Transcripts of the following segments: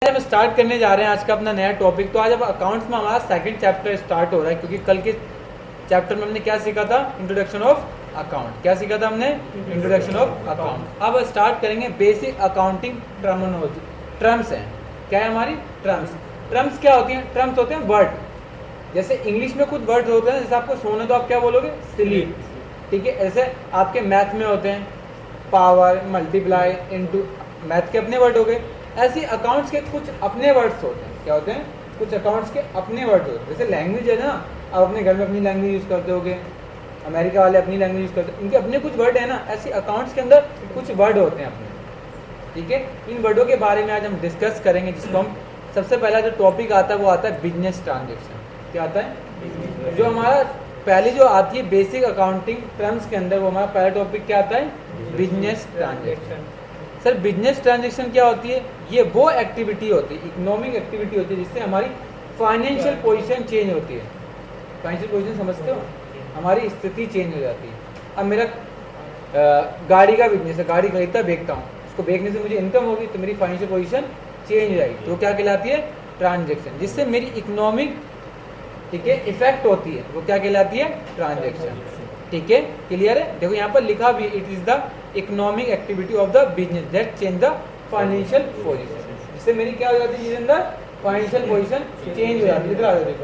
हम स्टार्ट करने जा रहे हैं आज का अपना नया टॉपिक। तो आज अब अकाउंट्स में हमारा सेकंड चैप्टर स्टार्ट हो रहा है, क्योंकि कल के चैप्टर में हमने क्या सीखा था, इंट्रोडक्शन ऑफ अकाउंट। क्या सीखा था हमने? Introduction of account. अब स्टार्ट करेंगे बेसिक अकाउंटिंग टर्मिनोलॉजी। टर्म्स हैं, क्या है हमारी टर्म्स। टर्म्स क्या होती हैं? टर्म्स होते हैं वर्ड। जैसे इंग्लिश में कुछ वर्ड होते हैं, जैसे आपको सोने तो आप क्या बोलोगे? स्लीप, ठीक है। ऐसे आपके मैथ में होते हैं पावर, मल्टीप्लाई, इनटू, मैथ के अपने वर्ड हो गए। ऐसे अकाउंट्स के कुछ अपने वर्ड्स होते हैं। क्या होते हैं? कुछ अकाउंट्स के अपने वर्ड्स होते हैं। जैसे लैंग्वेज है ना, आप अपने घर में अपनी लैंग्वेज यूज़ करते होगे, अमेरिका वाले अपनी लैंग्वेज यूज़ करते हैं, इनके अपने कुछ वर्ड है ना। ऐसे अकाउंट्स के अंदर कुछ वर्ड होते हैं अपने, ठीक है। इन वर्डों के बारे में आज हम डिस्कस करेंगे, जिसको हम सबसे पहला जो टॉपिक आता है वो आता है बिजनेस ट्रांजेक्शन। क्या आता है? जो हमारा पहले जो आती है बेसिक अकाउंटिंग टर्म्स के अंदर, वो हमारा पहला टॉपिक क्या आता है? Business transaction. Sir business transaction क्या होती है? ये वो एक्टिविटी होती है, इकोनॉमिक एक्टिविटी होती है, जिससे हमारी फाइनेंशियल पोजीशन चेंज होती है। फाइनेंशियल पोजीशन समझते हो? हमारी स्थिति चेंज हो जाती है। अब मेरा गाड़ी का बिजनेस है, गाड़ी खरीदता बेचता हूँ, उसको बेचने से मुझे इनकम होगी, तो मेरी फाइनेंशियल पोजीशन चेंज हो जाएगी। तो क्या कहलाती है? ट्रांजेक्शन। जिससे मेरी इकोनॉमिक, ठीक है, इफेक्ट होती है, वो क्या कहलाती है? ट्रांजेक्शन। ठीक है, क्लियर है? देखो यहाँ पर लिखा भी, it is the economic activity of the business that change the financial position. जिससे मेरी क्या हो जाती है? अंदर फाइनेंशियल पोजीशन चेंज हो जाती है। इधर आ जाती है,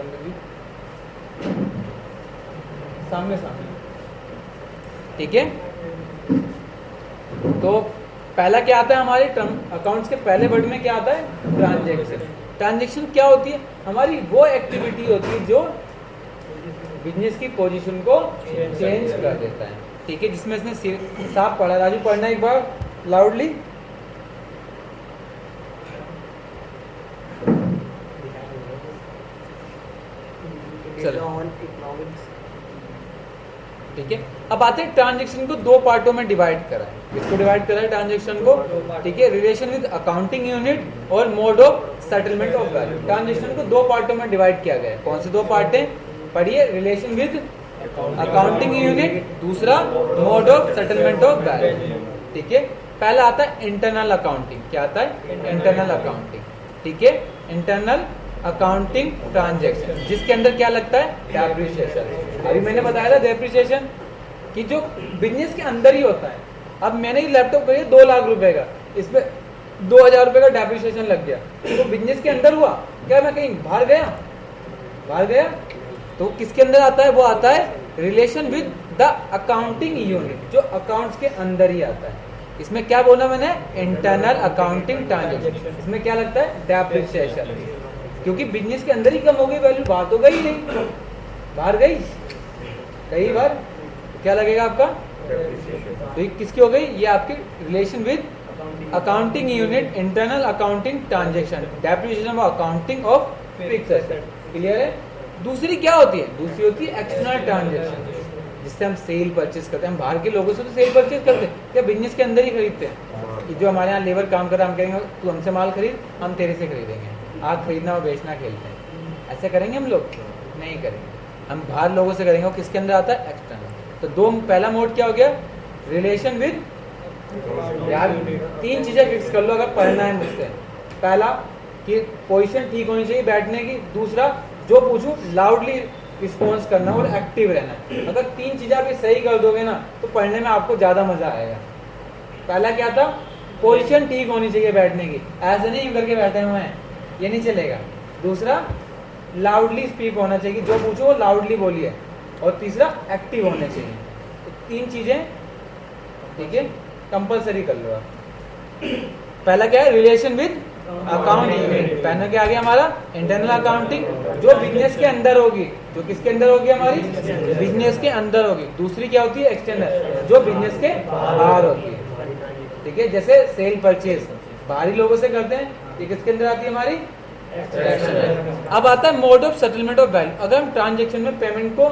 सामने सामने, ठीक है। तो पहला क्या आता है हमारे टर्म अकाउंट्स के पहले वर्ड में? क्या आता है? ट्रांजेक्शन। ट्रांजेक्शन क्या होती है? हमारी वो एक्टिविटी होती है जो बिजनेस की पोजीशन को चेंज कर देता है, ठीक है। जिसमें इसने साफ पढ़ा, राजू पढ़ना एक बार लाउडली। ठीक है, अब आते हैं ट्रांजेक्शन को दो पार्टों में डिवाइड करा है। किसको डिवाइड करा है? ट्रांजेक्शन को, ठीक है। रिलेशन विद अकाउंटिंग यूनिट और mode of settlement of value. Transaction को दो पार्टों में डिवाइड किया गया है। कौन से दो पार्ट हैं? पढ़िए, रिलेशन विद अकाउंटिंग यूनिट, दूसरा mode of settlement of value, ठीक है। पहला आता है इंटरनल अकाउंटिंग। क्या आता है? इंटरनल अकाउंटिंग, ठीक है। इंटरनल अकाउंटिंग ट्रांजेक्शन, जिसके अंदर क्या लगता है? डेप्रिसिएशन। अभी मैंने बताया था डेप्रिसिएशन कि जो बिजनेस के अंदर ही होता है। अब मैंने लैपटॉप खरीदा 2 लाख रुपए का, इसमें 2000 रुपए का डेप्रिसिएशन लग गया, तो बिजनेस के अंदर हुआ क्या? मैं कहीं बाहर गया तो किसके अंदर आता है? वो आता है relation with the accounting unit, जो अकाउंट्स के अंदर ही आता है। इसमें क्या बोला मैंने? Internal accounting transaction. इसमें क्या लगता है? डेप्रिसिएशन। क्योंकि बिजनेस के अंदर ही कम हो गई वैल्यू, बाहर तो गई नहीं, बाहर गई कई बार, क्या लगेगा आपका? तो किसकी हो गई? ये आपकी relation with accounting unit, internal accounting transaction, depreciation of accounting of fixed asset. Clear है? दूसरी क्या होती है? दूसरी होती है एक्सटर्नल ट्रांजेक्शन, जिससे हम सेल परचेज करते हैं। हम बाहर के लोगों से तो सेल परचेज करते हैं, क्या बिजनेस के अंदर ही खरीदते हैं। कि जो हमारे यहाँ लेबर काम कर रहा है, हम कहेंगे तू हमसे माल खरीद, हम तेरे से खरीदेंगे। आप खरीदना और बेचना खेलते हैं, ऐसे करेंगे हम लोग? नहीं करेंगे। हम बाहर लोगों से करेंगे। और किसके अंदर आता है? एक्सटर्नल। तो दो, पहला मोड क्या हो गया? रिलेशन विद, यार 3 चीजें फिक्स कर लो अगर पढ़ना है मुझसे। पहला कि पोजीशन ठीक होनी चाहिए बैठने की, दूसरा जो पूछूं लाउडली रिस्पॉन्स करना और एक्टिव रहना। अगर 3 चीजें आप सही कर दोगे ना, तो पढ़ने में आपको ज्यादा मजा आएगा। पहला क्या था? पोजीशन ठीक होनी चाहिए बैठने की, ऐसे नहीं करके बैठे हुए हैं, ये नहीं चलेगा। दूसरा लाउडली स्पीक होना चाहिए, जो पूछो वो लाउडली बोलिए। और तीसरा एक्टिव होने चाहिए। तो 3 चीजें, ठीक है, कंपलसरी कर लो आप। पहला क्या है? Relation with account unit. पहला क्या आ गया हमारा? इंटरनल अकाउंटिंग, जो बिजनेस के अंदर होगी। जो किसके अंदर होगी? हमारी बिजनेस के अंदर होगी। दूसरी क्या होती है? एक्सटर्नल, जो बिजनेस के बाहर होती है, ठीक है। जैसे सेल परचेज बाहरी लोगों से करते हैं, ये किसके अंदर आती है? हमारी एक्सटर्नल। अब आता है mode of settlement of value. अगर हम ट्रांजेक्शन में पेमेंट को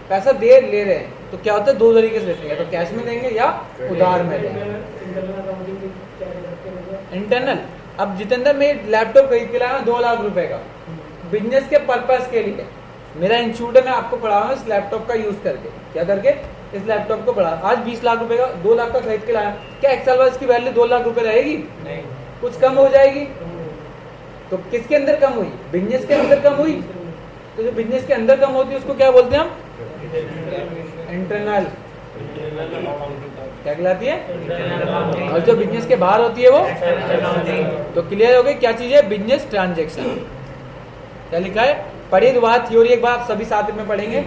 पैसा ले रहे हैं, तो क्या होता है? 2 तरीके से लेते हैं, या तो कैश में देंगे या उधार में देंगे। इंटरनल, अब जितेंद्र मैं लैपटॉप खरीद के लाया 2 लाख रुपए का, बिजनेस के पर्पस के लिए। मेरा इंस्टीट्यूट है, मैं आपको पढ़ा रहा हूँ इस लैपटॉप का यूज करके। क्या करके? इस लैपटॉप को पढ़ा। आज 20 लाख रुपए का, 2 लाख का खरीद के लाया, क्या 1 साल बाद इसकी वैल्यू 2 लाख रुपए रहेगी? नहीं, कुछ कम हो जाएगी। तो किसके अंदर कम हुई? बिजनेस के अंदर कम हुई। तो जो बिजनेस के अंदर कम होती है उसको क्या बोलते हैं हम? इंटरनल। क्या कहलाती है? और जो बिजनेस के बाहर होती है वो? तो क्लियर हो गई क्या चीज है? Business transaction. क्या लिखा है? पढ़िए दोबारा थ्योरी एक बार, सभी साथ में पढ़ेंगे।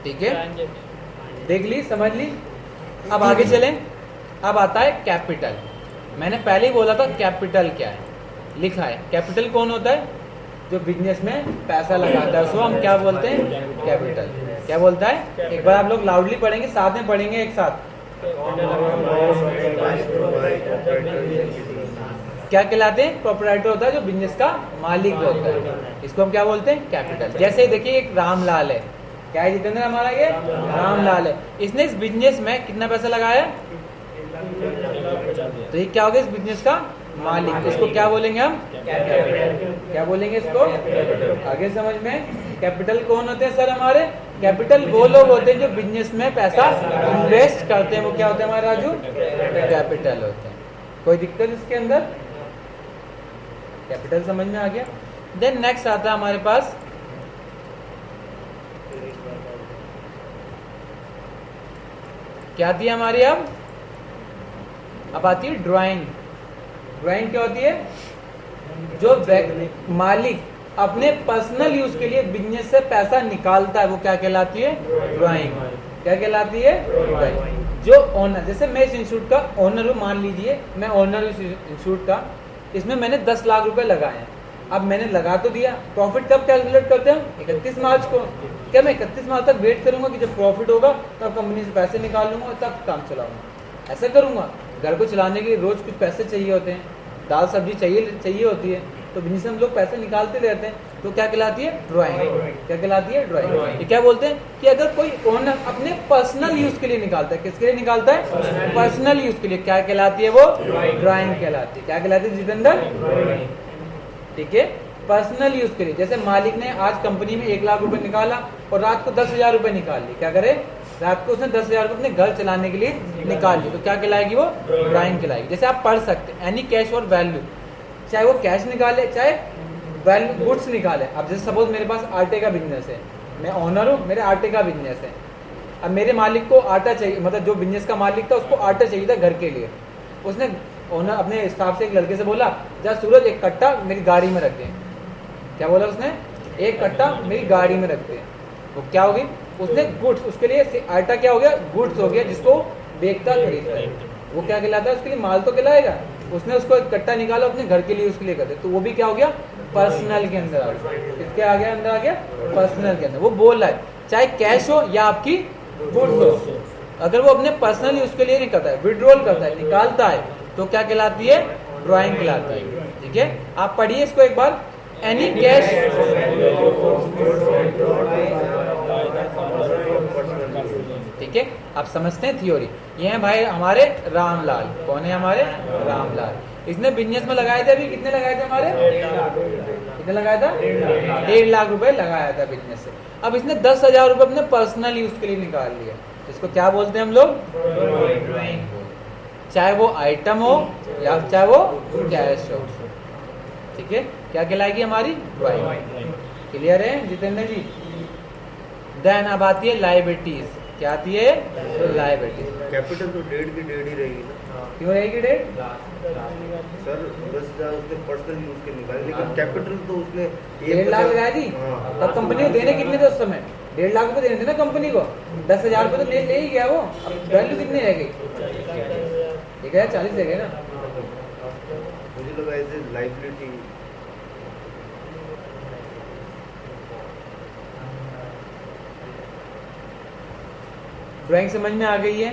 ठीक है, देख ली, समझ ली। अब आगे चलें। अब आता है कैपिटल। मैंने पहले ही बोला था कैपिटल क्या है, लिखा है। कैपिटल कौन होता है? जो बिजनेस में पैसा लगाता है उसको हम क्या बोलते हैं? कैपिटल। क्या बोलता है? एक बार आप लोग लाउडली पढ़ेंगे, साथ में पढ़ेंगे एक साथ। क्या कहलाते हैं? प्रोप्राइटर होता है जो बिजनेस का मालिक होता है, इसको हम क्या बोलते हैं? कैपिटल। जैसे देखिए एक रामलाल है, क्या है जितेंद्र हमारा? ये रामलाल है। इसने इस बिजनेस में कितना पैसा लगाया? तो ये क्या हो गया? इस बिजनेस का मालिक। इसको क्या बोलेंगे हम? क्या बोलेंगे इसको? आगे समझ में। कैपिटल कौन होते हैं सर हमारे? कैपिटल वो लोग होते हैं जो बिजनेस में पैसा इन्वेस्ट करते हैं, वो क्या होते हैं हमारे राजू? कैपिटल होते हैं। कोई दिक्कत इसके अंदर? कैपिटल समझ में आ गया। देन नेक्स्ट आता है हमारे पास क्या आती है हमारी? अब आती है ड्राइंग। ड्राइंग क्या होती है? जो मालिक अपने पर्सनल यूज के लिए बिजनेस से पैसा निकालता है वो क्या कहलाती है? ड्राइंग। क्या कहलाती है? ड्राइंग। जो ओनर, जैसे मैं इस इंस्टीट्यूट का ओनर हूँ, मान लीजिए मैं ओनर हूँ इस इंस्टीट्यूट का, इसमें मैंने 10 लाख रुपए लगाए हैं। अब मैंने लगा तो दिया, प्रॉफिट कब कैलकुलेट करते हैं? 31 मार्च को। क्या मैं 31 मार्च तक वेट करूंगा कि जब प्रॉफिट होगा तब कंपनी से पैसे निकालूंगा और तब काम चलाऊंगा? ऐसा करूंगा? घर को चलाने के लिए रोज कुछ पैसे चाहिए होते हैं, दाल सब्जी चाहिए होती है, तो बिजनेस से हम लोग पैसे निकालते रहते हैं। तो क्या कहलाती है? ड्राइंग। क्या कहलाती है? ड्राइंग। ये क्या बोलते हैं कि अगर कोई ओनर अपने पर्सनल यूज के लिए निकालता है, किसके लिए निकालता है? पर्सनल यूज के लिए, क्या कहलाती है वो? ड्राइंग कहलाती है। क्या कहलाती है जितेंद्र? ठीक है, पर्सनल यूज के लिए। जैसे मालिक ने आज कंपनी में 1 लाख रुपए निकाला और रात को 10,000 रुपए निकाल ली, क्या करे? रात को उसने 10,000 रुपए अपने घर चलाने के लिए निकाल ली, तो क्या कहलाएगी वो? ड्राइंग कहलाएगी। जैसे आप पढ़ सकते हैं एनी कैश और वैल्यू, चाहे वो कैश निकाले चाहे वैल्यू गुड्स निकाले। अब जैसे सपोज मेरे पास आटे का बिजनेस है, मैं ओनर हूँ, मेरे आटे का बिजनेस है। अब मेरे मालिक को आटा चाहिए, मतलब जो बिजनेस का मालिक था उसको आटा चाहिए था घर के लिए। उसने ओनर अपने स्टाफ से एक लड़के से बोला, जा सूरज 1 कट्टा मेरी गाड़ी में रख दे। क्या बोला उसने? 1 कट्टा मेरी गाड़ी में रख दे। वो क्या होगी? उसने गुड्स, उसके लिए आटा क्या हो गया? गुड्स हो गया, जिसको बेचता खरीदता है वो क्या कहलाता है? उसके लिए माल तो कहलाएगा। उसने उसको 1 कट्टा निकाला अपने घर के लिए, उसके लिए करते, तो वो भी क्या हो गया? पर्सनल के अंदर आ गया। किसके आ गया? अंदर आ गया, पर्सनल के अंदर। वो बोल रहा है चाहे कैश हो या आपकी गुड्स हो, अगर वो अपने पर्सनल यूज के लिए नहीं करता है, विड्रॉल करता है, निकालता है, तो क्या कहलाती है? ड्राइंग कहलाती है। ठीक है, आप पढ़िए इसको एक बार। एनी कैश, ठीक है, आप समझते हैं थ्योरी। ये है भाई हमारे रामलाल। कौन है हमारे? रामलाल। इसने बिजनेस में लगाए थे, अभी कितने लगाए थे हमारे? कितने लगाया था? 1.5 लाख रुपए लगाया था बिजनेस से। अब इसने 10,000 रुपए अपने पर्सनल यूज के लिए निकाल लिया, इसको क्या बोलते हैं हम लोग? ड्राइंग। चाहे वो आइटम हो या चाहे वो कैश हो। ठीक है, क्या कहलाएगी हमारी? ड्राइंग। क्लियर है जितेंद्र जी? देन अब आती है लायबिलिटीज। क्या आती है? लायबिलिटीज। कैपिटल तो डेढ़ की डेढ़ ही रहेगी ना? क्यों रहेगी डेढ़? सर 10,000 उसने पर्सनल यूज के निकाले, लेकिन कैपिटल तो उसने 1.5 लाख लगाई थी। तब कंपनी को देने कितने थे उस समय? 1.5 लाख रुपए देने थे ना कंपनी को। 10,000 रुपए तो ले ही गया वो। अब वैल्यू कितनी रह गई? 1,40 रह गए ना। मुझे लगा ऐसे लाइबिलिटी। ड्राइंग समझ में आ गई है?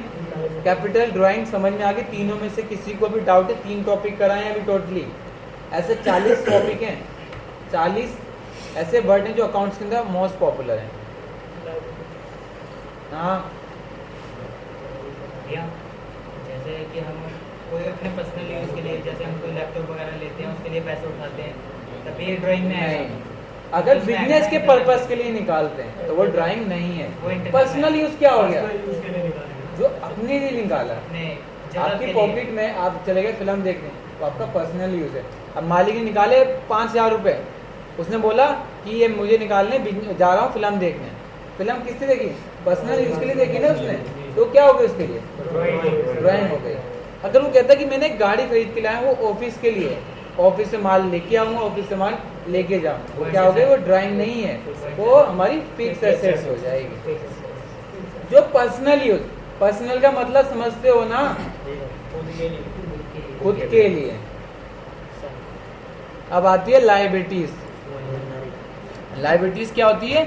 कैपिटल ड्राइंग समझ में आ गई। तीनों में से किसी को भी डाउट है? 3 टॉपिक कराए हैं अभी टोटली। ऐसे 40 टॉपिक हैं, 40 ऐसे वर्ड हैं जो अकाउंट्स के अंदर मोस्ट पॉपुलर हैं। हाँ, जैसे कि हम कोई अपने पर्सनल यूज के लिए, जैसे हम कोई लैपटॉप वगैरह लेते हैं उसके लिए पैसे उठाते हैं, तब ये ड्राइंग में आएगा। अगर बिजनेस के पर्पस के लिए निकालते हैं तो वो ड्राइंग नहीं है। पर्सनल यूज क्या हो गया? जो अपने लिए निकाला, अपने जरूरत आपकी के पॉकेट लिए। में आप चले गए फिल्म देखने, तो आपका पर्सनल यूज है। अब मालिक ने निकाले 5,000 रुपये, उसने बोला कि ये मुझे निकालने जा रहा हूँ फिल्म देखने। फिल्म किससे देखी? पर्सनल यूज के लिए देखी ना उसने, तो क्या हो गया उसके लिए? ड्राइंग हो गई। अगर वो कहता कि मैंने एक गाड़ी खरीद के लाया, वो ऑफिस के लिए, ऑफिस से माल लेके आऊंगा, ऑफिस से माल लेके जाऊंगा, वो क्या हो गया? वो ड्राइंग नहीं है, वो हमारी फिक्स एसेट्स हो जाएगी। जो पर्सनल यूज, पर्सनल का मतलब समझते हो ना, खुद के लिए। अब आती है लायबिलिटीज। लायबिलिटीज क्या होती है?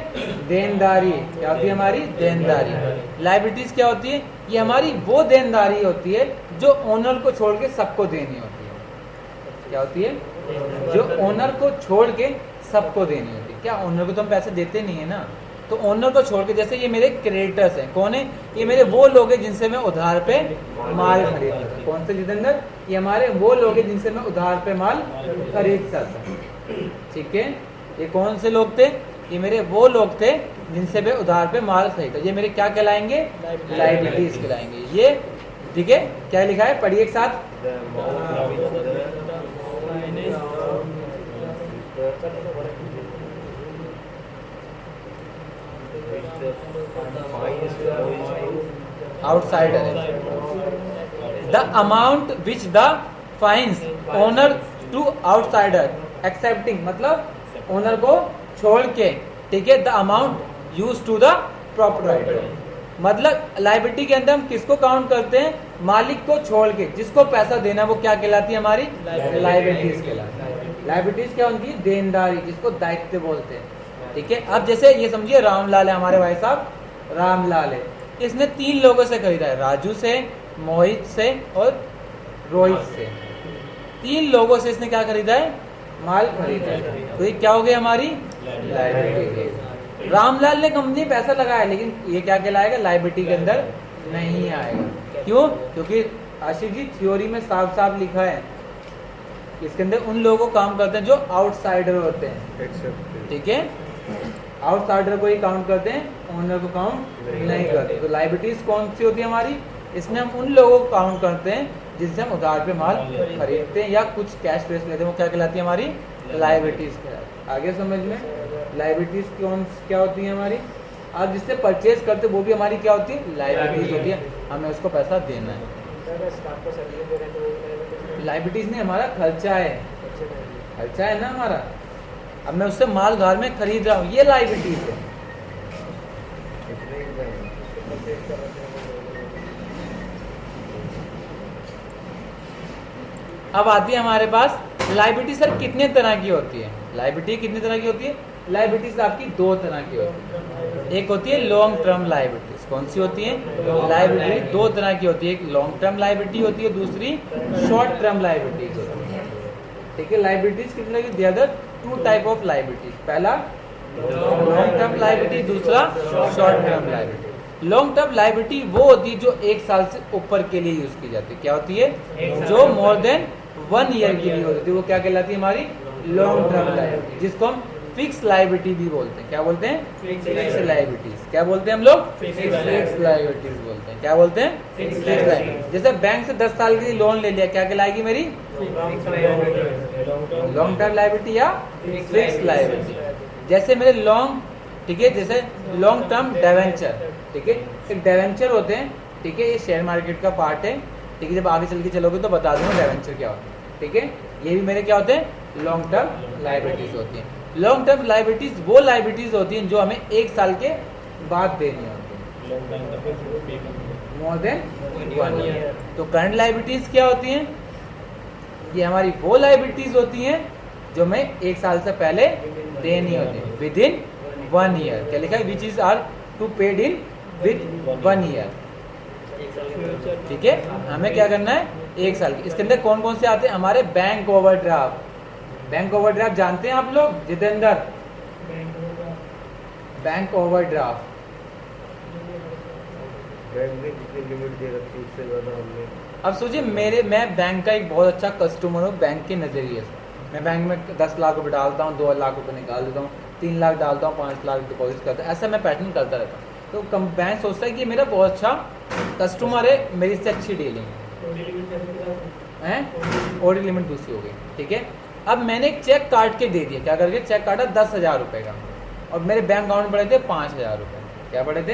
देनदारी। क्या होती है हमारी? देनदारी। लायबिलिटीज क्या होती है? ये हमारी वो देनदारी होती है जो ओनर को छोड़ के सबको देनी होती है। क्या होती है? जो ओनर को छोड़ के सबको देनी होती है। क्या ओनर को तो हम पैसे देते नहीं है ना, तो ओनर को छोड़ के, जैसे ये मेरे क्रेडिटर्स हैं, कौन है? ये मेरे वो लोग हैं जिनसे मैं उधार पे माल खरीदता था। कौन से जितेंद्र? ये हमारे वो लोग हैं जिनसे मैं उधार पे माल खरीदता था। ठीक है, ये कौन से लोग थे? ये मेरे वो लोग थे जिनसे मैं उधार पे माल खरीदता। ये मेरे क्या कहलाएंगे? लायबिलिटीज कहलाएंगे। ये ठीक है, क्या लिखा है? पढ़िए एक साथ। Outsider the amount which the fines owner to outsider excepting, मतलब ओनर को छोड़ के, ठीक है, the amount use to the proprietor. मतलब लायबिलिटी के अंदर हम किसको काउंट करते हैं? मालिक को छोड़ के, जिसको पैसा देना वो क्या कहलाती है? हमारी लायबिलिटीज कहलाती है। लायबिलिटीज क्या होती है? देनदारी, जिसको दायित्व बोलते हैं। ठीक है, अब जैसे ये समझिए रामलाल है, हमारे भाई साहब रामलाल है, इसने 3 लोगों से खरीदा है, राजू से, मोहित से और रोहित से। 3 लोगों से इसने क्या खरीदा है? माल खरीदा है। तो ये क्या हो गई? हमारी लायबिलिटी। रामलाल ने कंपनी पैसा लगाया, लेकिन ये क्या कहलाएगा? लायबिलिटी के अंदर नहीं आएगा। क्यों? क्योंकि आशीष जी थ्योरी में साफ साफ लिखा है, इसके अंदर उन लोगों को काम करते हैं जो आउटसाइडर होते हैं। ठीक है, आउटसाइडर को ही काउंट करते हैं, ओनर को काउंट नहीं करते। तो लायबिलिटीज कौन सी होती है हमारी? इसमें हम उन लोगों को काउंट करते हैं जिनसे हम उधार पे माल खरीदते हैं या कुछ कैश वेस्ट लेते हैं, वो क्या कहलाती है? हमारी लायबिलिटीज कहलाती है। आगे समझ में, लायबिलिटीज क्या होती है हमारी? आप जिससे परचेज करते वो भी हमारी क्या होती है? लायबिलिटीज होती है, हमें उसको पैसा देना है। लायबिलिटीज नहीं, हमारा खर्चा है, खर्चा है ना हमारा। अब मैं उससे माल उधार में खरीद रहा हूँ, ये लायबिलिटीज है। अब आती है हमारे पास लायबिलिटी। सर कितने तरह की होती है? लायबिलिटी कितने तरह की होती है? लायबिलिटीज आपकी 2 तरह की होती है। एक होती है लॉन्ग टर्म लायबिलिटीज। कौन सी होती है? लायबिलिटी 2 तरह की होती है, एक लॉन्ग टर्म लायबिलिटी होती है, दूसरी शॉर्ट टर्म लायबिलिटीज होती है। ठीक है, लायबिलिटीज कितने की? The other 2 type of liabilities. पहला लॉन्ग टर्म लायबिलिटी, दूसरा short term liability. Long term liability वो होती है जो 1 साल से ऊपर के लिए यूज की जाती है। क्या होती है? जो मोर देन 1 ईयर के लिए होती है, वो क्या कहलाती है? हमारी लॉन्ग टर्म लायबिलिटी, जिसको हम फिक्स लायबिलिटी भी बोलते हैं। क्या बोलते हैं? Fix liabilities. क्या बोलते हैं हम लोग? फिक्स लायबिलिटीज बोलते हैं। क्या बोलते हैं? Fix liability. जैसे बैंक से 10 साल के लिए लोन ले लिया, क्या कहलाएगी मेरी? लॉन्ग टर्म लायबिलिटी या फिक्स लायबिलिटी। जैसे मेरे लॉन्ग, ठीक है, जैसे लॉन्ग टर्म डिवेंचर, ठीक है, एक डिवेंचर होते हैं, ठीक है, ये शेयर मार्केट का पार्ट है, ठीक है, जब आगे चल के चलोगे तो बता दूंगा डिवेंचर क्या होता है। ठीक है, ये भी मेरे क्या होते हैं? लॉन्ग टर्म लायबिलिटीज होती हैं। लॉन्ग टर्म लायबिलिटीज वो लायबिलिटीज होती हैं जो हमें 1 साल के बाद देनी होती है, मोर देन 1 ईयर। तो करंट लायबिलिटीज क्या होती हैं? ये हमारी वो लायबिलिटीज होती हैं जो हमें 1 साल से पहले देनी होती है, विद इन 1 ईयर। क्या लिखा है? Which is are to paid इन विद 1 ईयर। ठीक है, हमें क्या करना है? 1 साल की। इसके अंदर कौन कौन से आते हैं? हमारे बैंक ओवरड्राफ्ट। बैंक ओवरड्राफ्ट जानते हैं आप लोग? जितेंद्र, बैंक ओवरड्राफ्ट बैंक ने जितनी लिमिट दे रखी है उससे ज़्यादा हमने। अब सोचिए, मैं बैंक का एक बहुत अच्छा कस्टमर हूँ बैंक के नज़रिए से। मैं बैंक में 10 लाख रुपये डालता हूँ, 2 लाख रुपये निकाल देता हूँ, 3 लाख डालता हूँ, 5 लाख डिपॉजिट करता हूँ, ऐसा मैं पैटर्न करता रहता हूँ। तो बैंक सोचता है कि मेरा बहुत अच्छा कस्टमर है, मेरी से अच्छी डीलिंग है, ऑर्डर लिमिट दूसरी हो गई, ठीक है। अब मैंने एक चेक काट के दे दिया, क्या करके चेक काटा 10,000 रुपये का, और मेरे बैंक अकाउंट पड़े थे 5,000 रुपये। क्या पड़े थे?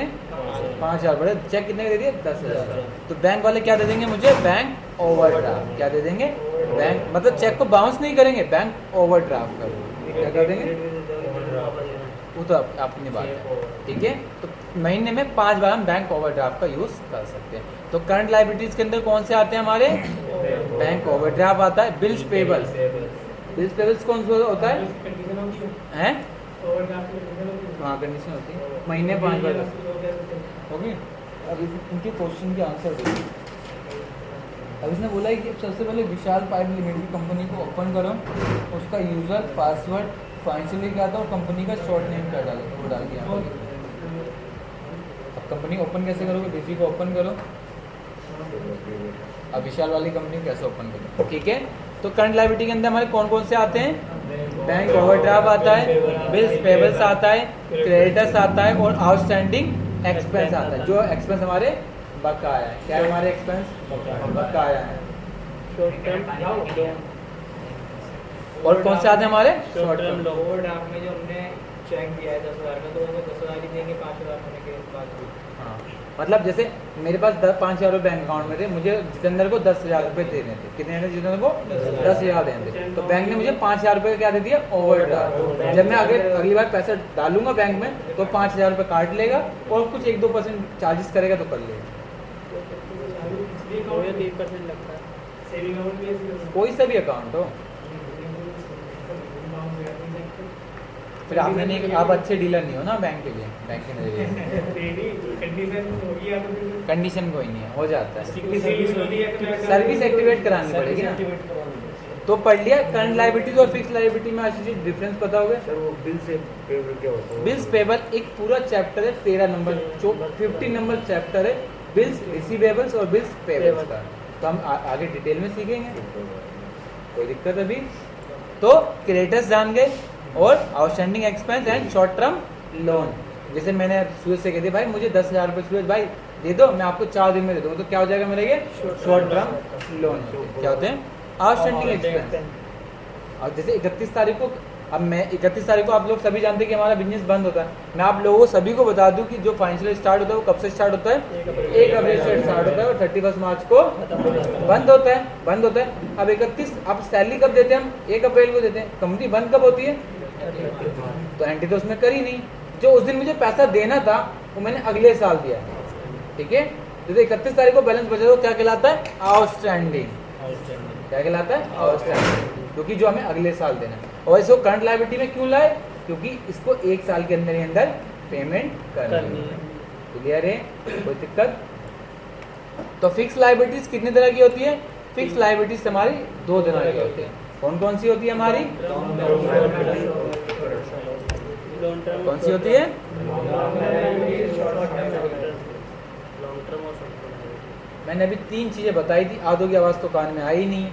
5,000 पड़े। चेक कितने के दे दिए? 10,000। तो बैंक वाले क्या दे देंगे मुझे? Bank overdraft. क्या दे देंगे? बैंक, मतलब चेक को बाउंस नहीं करेंगे, बैंक ओवरड्राफ्ट कर देंगे। क्या कर देंगे? वो तो अपनी बात है, ठीक है। तो महीने में 5 बार हम बैंक ओवरड्राफ्ट का यूज़ कर सकते हैं। तो करंट लायबिलिटीज़ के अंदर कौन से आते हैं हमारे? बैंक ओवरड्राफ्ट आता है। बिल्स पेबल्स, बिल्स पेबल्स कौन सा होता है? हैं? हाँ, कंडीशन होती है, महीने 5 बार होगी। अब इनके क्वेश्चन के आंसर देखिए। अब इसने बोला है कि सबसे पहले विशाल पाइप लिमिटेड की कंपनी को ओपन करो, उसका यूज़र पासवर्ड फाइनेंशियली क्या था और कंपनी का शॉर्ट नेम क्या डालो, वो डाल दिया। अब कंपनी ओपन कैसे करोगे? डीसी को ओपन करो। अब विशाल वाली कंपनी कैसे ओपन करो, ठीक है। तो करंट लायबिलिटी के अंदर हमारे कौन कौन से आते हैं? बैंक ओवरड्राफ्ट आता है, बिल्स पेबल्स आता है, क्रेडिटर्स आता है और आउटस्टैंडिंग एक्सपेंस आता है। जो एक्सपेंस हमारे बकाया है, क्या है हमारे एक्सपेंस? बकाया है। और कौन से आते हैं हमारे? Short term. ओवरड्राफ्ट में जो हमने चेक दिया है 10,000 का, तो हमें 10,000 ही देंगे 5,000 होने के बाद भी। हाँ, मतलब जैसे मेरे पास 5,000 रुपये बैंक अकाउंट में थे, मुझे जितेंद्र को 10,000 रुपये देने थे। कितने थे जितेंद्र को? 10,000 देने थे। तो बैंक ने मुझे 5,000 रुपये का क्या दे दिया? ओवरड्राफ्ट। जब मैं अगली बार पैसा डालूंगा बैंक में तो 5,000 रुपये काट लेगा और कुछ 1-2% चार्जेस करेगा तो कर लेगा। कोई सा भी अकाउंट हो, फिर आपने नहीं, आप अच्छे डीलर नहीं हो ना बैंक के लिए, बैंक के नजरिए कंडीशन कोई नहीं है, हो जाता है। सर्विस एक्टिवेट करानी पड़ेगी ना। तो पढ़ लिया करंट लायबिलिटीज और फिक्स लायबिलिटी में अच्छी चीज डिफरेंस पता हो गया। सर वो बिल से पेबल क्या होता है? बिल्स पेबल एक पूरा चैप्टर है, 13 नंबर 50 नंबर चैप्टर है बिल्स रिसीवेबल्स और बिल्स पेबल्स का। तो हम आगे डिटेल में सीखेंगे, कोई दिक्कत अभी। तो क्रेडिटर्स जान गए और outstanding expense and short term loan. जैसे मैंने सूरज से कह दिया भाई मुझे 10,000 रुपये सूरज भाई दे दो, मैं आपको 4 दिन में दे दूँगा, तो क्या हो जाएगा मेरे? ये शॉर्ट टर्म लोन क्या होते हैं? Outstanding expense. और जैसे 31 तारीख को, अब मैं 31 तारीख को आप लोग सभी जानते हैं कि हमारा बिजनेस बंद होता है। मैं आप लोगों को सभी को बता दूं कि जो फाइनेंशियल स्टार्ट होता है वो कब से स्टार्ट होता है? 1 अप्रैल से स्टार्ट होता है और 31 मार्च को बंद होता है। अब 31, अब सैलरी कब देते हैं हम? 1 अप्रैल को देते हैं। कंपनी बंद कब होती है? तो एंट्री तो उसमें करी नहीं। जो उस दिन मुझे पैसा देना था वो मैंने अगले साल दिया, ठीक है। जैसे 31 तारीख को बैलेंस बचा, तो क्या कहलाता है? आउटस्टैंडिंग। क्या कहलाता है? आउटस्टैंडिंग, क्योंकि जो हमें अगले साल देना है। और इसको करंट लायबिलिटी में क्यों लाए? क्योंकि इसको 1 साल के अंदर ही अंदर पेमेंट करनी है। क्लियर है? कोई दिक्कत? तो फिक्स लायबिलिटीज कितने तरह की होती है? फिक्स लायबिलिटीज हमारी 2 तरह की होती है। कौन कौन सी होती है हमारी? कौन सी होती है? मैंने अभी 3 चीजें बताई थी, आधों की आवाज़ तो कान में आई नहीं है।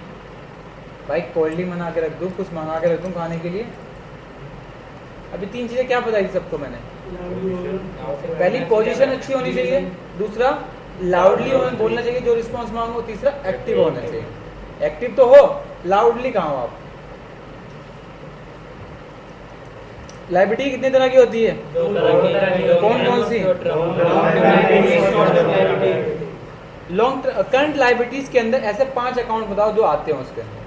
भाई कोल्ड ड्रिंक बना के रख दूँ, कुछ मंगा के रख दूँ खाने के लिए। अभी 3 चीजें क्या बताई थी सबको मैंने? पहली पोजीशन अच्छी होनी चाहिए, दूसरा लाउडली बोलना चाहिए जो रिस्पॉन्स मांगो, तीसरा एक्टिव होना चाहिए। एक्टिव तो हो, लाउडली कहाँ हो आप? लायबिलिटी कितने तरह की होती है? कौन कौन सी? लॉन्ग करंट लायबिलिटीज के अंदर ऐसे 5 अकाउंट बताओ जो आते हैं उसके अंदर।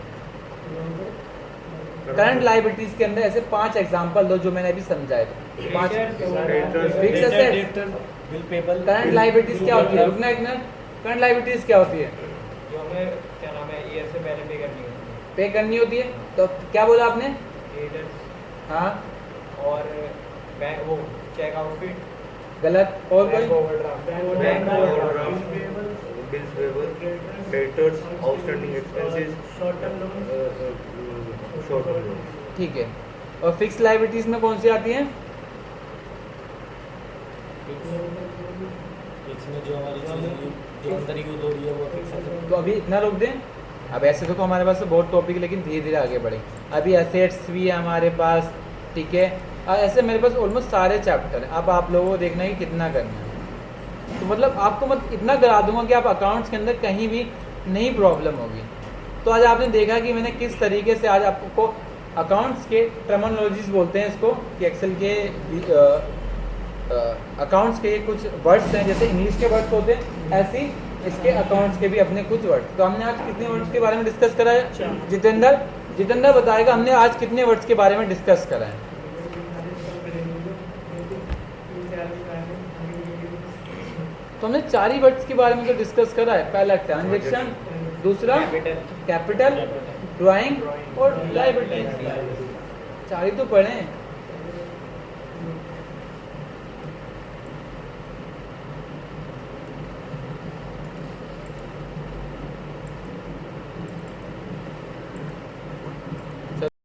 करंट लायबिलिटीज के अंदर ऐसे 5 एग्जांपल दो जो मैंने अभी समझाए थे। 5 fix assets, bill payable. Current liabilities क्या होती है? रुकना एक मिनट, करंट लायबिलिटीज क्या होती है? जो हमें क्या नाम है ईयर से पहले पे करनी होती है। पे करनी होती है। तो क्या बोला आपने? क्रेडिटर्स हाँ, और बैंक वो चेक आउटफिट, गलत। और कोई? Bank overdraft, bills payable, creditors, outstanding expenses, short term loan. ठीक है। और फिक्स लायबिलिटीज में कौन सी आती हैं? इसमें जो हमारी चीज़ जो अंदर यूज हो रही है वो फिक्स है। तो अभी इतना रोक दें। अब ऐसे तो हमारे पास बहुत टॉपिक, लेकिन धीरे धीरे आगे बढ़े। अभी एसेट्स भी है हमारे पास, ठीक है। ऐसे मेरे पास ऑलमोस्ट सारे चैप्टर हैं। अब आप लोगों को देखना है कि कितना करना है। तो मतलब आपको मत इतना करा दूंगा कि आप अकाउंट्स के अंदर कहीं भी नहीं प्रॉब्लम होगी। तो आज आपने देखा कि मैंने किस तरीके से आज आपको अकाउंट्स के टर्मिनोलॉजीज बोलते हैं इसको, कि एक्सेल के अकाउंट्स के कुछ वर्ड्स हैं, जैसे इंग्लिश के वर्ड्स होते हैं ऐसे ही इसके अकाउंट्स के भी अपने कुछ वर्ड्स। तो हमने आज कितने वर्ड्स के बारे में डिस्कस करा है? जितेंद्र बताएगा हमने आज कितने वर्ड्स के बारे में डिस्कस करा है। तो हमने 4 ही वर्ड्स के बारे में तो डिस्कस करा है। पहला ट्रांजैक्शन, दूसरा कैपिटल, ड्राइंग और लायबिलिटी। 4 ही तो पढ़े हैं।